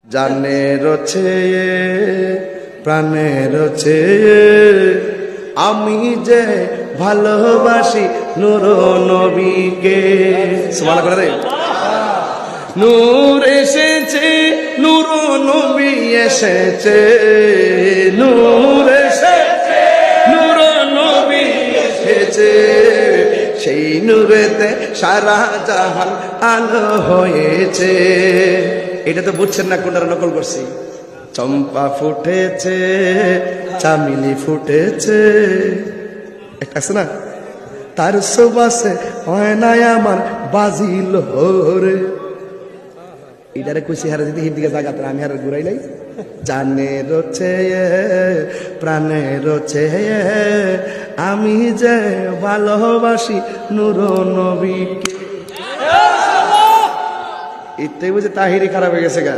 জানের চেয়ে প্রাণের চেয়ে আমি যে ভালোবাসি নূর নবীকে। সুবহানাল্লাহ করে রে। নূর এসেছে, নূর নবী এসেছে, নূর এসেছে, নূর নবী এসেছে, সেই নূরেতে সারা জাহান আলো হয়েছে। এটা তো বুঝছেন না, কোনটা নকল করছি। চম্পা ফুটেছে, চামেলি ফুটেছে, একটা আছে না, তার সুবাসে হয় না আমার বাজিল রে। এটারে খুশি হারে যদি হিন্দিকে জাগাতে আমি হারে ঘুরাই নাই। জানের চেয়ে প্রাণের চেয়ে আমি যে ভালোবাসি নূর নবীকে। এটাই বুঝে তাহিরি খারাপ হয়ে গেছে গা।